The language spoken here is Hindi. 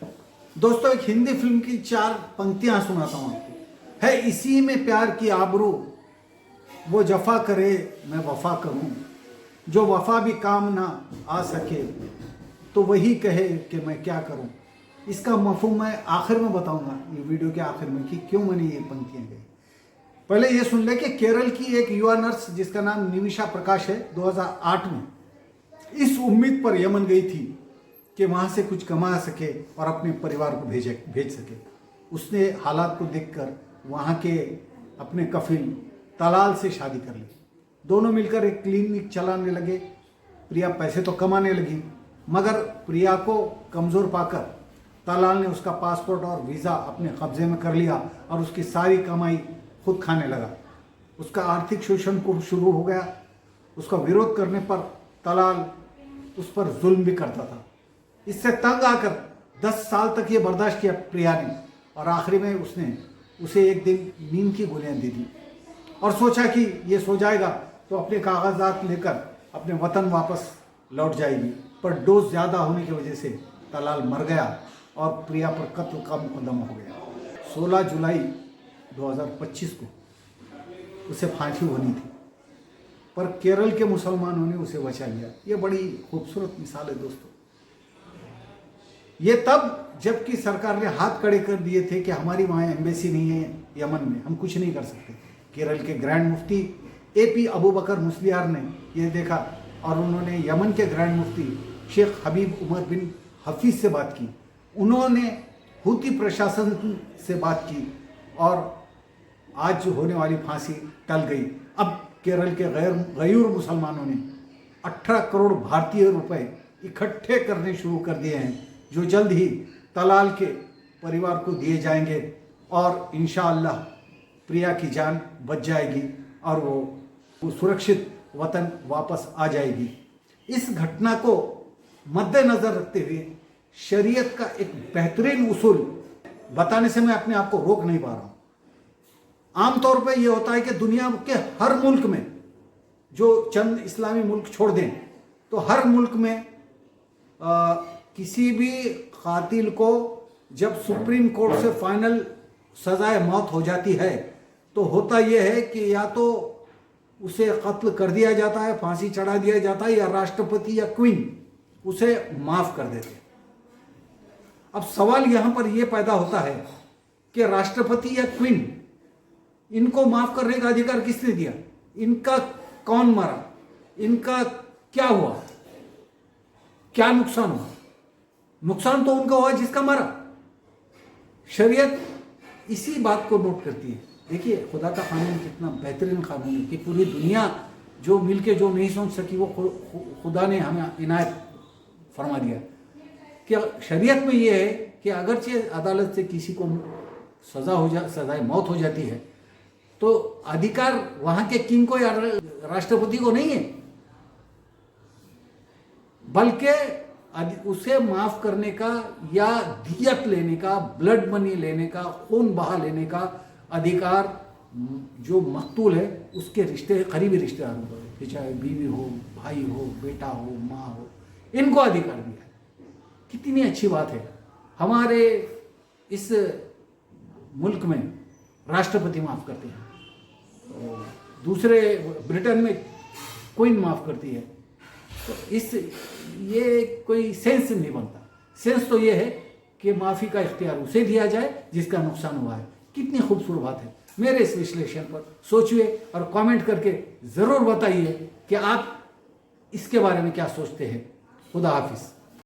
दोस्तों, एक हिंदी फिल्म की 4 पंक्तियां सुनाता हूं आपको। है इसी में प्यार की आबरू, वो जफा करे मैं वफा करूं, जो वफा भी काम ना आ सके तो वही कहे कि मैं क्या करूं। इसका मफहूम मैं आखिर में बताऊंगा, ये वीडियो के आखिर में, कि क्यों मैंने ये पंक्तियां गई। पहले ये सुन ले कि केरल की एक युवा नर्स जिसका नाम निविशा प्रकाश है, 2008 में इस उम्मीद पर यमन गई थी कि वहां से कुछ कमा सके और अपने परिवार को भेज सके। उसने हालात को देखकर वहां के अपने कफिल तलाल से शादी कर ली। दोनों मिलकर एक क्लिनिक चलाने लगे। प्रिया पैसे तो कमाने लगी, मगर प्रिया को कमज़ोर पाकर तलाल ने उसका पासपोर्ट और वीज़ा अपने कब्जे में कर लिया और उसकी सारी कमाई खुद खाने लगा। उसका आर्थिक शोषण को शुरू हो गया। उसका विरोध करने पर तलाल उस पर जुल्म भी करता था। इससे तंग आकर 10 साल तक ये बर्दाश्त किया प्रिया ने, और आखिरी में उसने उसे एक दिन नींद की गोलियां दे दी और सोचा कि ये सो जाएगा तो अपने कागजात लेकर अपने वतन वापस लौट जाएगी। पर डोज ज़्यादा होने की वजह से तलाल मर गया और प्रिया पर कत्ल का मुकदमा हो गया। 16 जुलाई 2025 को उसे फांसी होनी थी, पर केरल के मुसलमानों ने उसे बचा लिया। ये बड़ी खूबसूरत मिसाल है दोस्तों। ये तब जबकि सरकार ने हाथ खड़े कर दिए थे कि हमारी वहाँ एम्बेसी नहीं है यमन में, हम कुछ नहीं कर सकते। केरल के ग्रैंड मुफ्ती AP अबू बकर मुस्लियार ने यह देखा और उन्होंने यमन के ग्रैंड मुफ्ती शेख हबीब उमर बिन हफीज से बात की। उन्होंने हूती प्रशासन से बात की और आज जो होने वाली फांसी टल गई। अब केरल के गैर मुसलमानों ने 18 करोड़ भारतीय रुपए इकट्ठे करने शुरू कर दिए हैं, जो जल्द ही तलाल के परिवार को दिए जाएंगे और इंशाअल्लाह प्रिया की जान बच जाएगी और वो सुरक्षित वतन वापस आ जाएगी। इस घटना को मद्देनजर रखते हुए शरीयत का एक बेहतरीन उसूल बताने से मैं अपने आप को रोक नहीं पा रहा हूँ। आमतौर पर यह होता है कि दुनिया के हर मुल्क में, जो चंद इस्लामी मुल्क छोड़ दें, तो हर मुल्क में किसी भी कातिल को जब सुप्रीम कोर्ट से फाइनल सजाए मौत हो जाती है तो होता यह है कि या तो उसे कत्ल कर दिया जाता है, फांसी चढ़ा दिया जाता है, या राष्ट्रपति या क्वीन उसे माफ कर देते हैं। अब सवाल यहां पर यह पैदा होता है कि राष्ट्रपति या क्वीन, इनको माफ करने का अधिकार किसने दिया? इनका कौन मारा? इनका क्या हुआ? क्या नुकसान हुआ? नुकसान तो उनका हुआ जिसका मारा। शरीयत इसी बात को नोट करती है। देखिए, खुदा का कानून कितना बेहतरीन कानून है कि पूरी दुनिया जो मिलके जो नहीं सोच सकी वो खुदा ने हमें इनायत फरमा दिया कि शरीयत में ये है कि अगरचे अदालत से किसी को सजाए मौत हो जाती है तो अधिकार वहां के किंग को या राष्ट्रपति को नहीं है, बल्कि उसे माफ करने का या दियत लेने का, ब्लड मनी लेने का, खून बहा लेने का अधिकार जो मकतूल है उसके रिश्ते, करीबी रिश्तेदारों को, चाहे बीवी हो, भाई हो, बेटा हो, माँ हो, इनको अधिकार दिया है। कितनी अच्छी बात है। हमारे इस मुल्क में राष्ट्रपति माफ करते हैं, दूसरे ब्रिटेन में क्वीन माफ करती है। तो ये कोई सेंस नहीं बनता। सेंस तो ये है कि माफ़ी का इख्तियार उसे दिया जाए जिसका नुकसान हुआ है। कितनी खूबसूरत बात है। मेरे इस विश्लेषण पर सोचिए और कमेंट करके ज़रूर बताइए कि आप इसके बारे में क्या सोचते हैं। खुदा हाफिज़।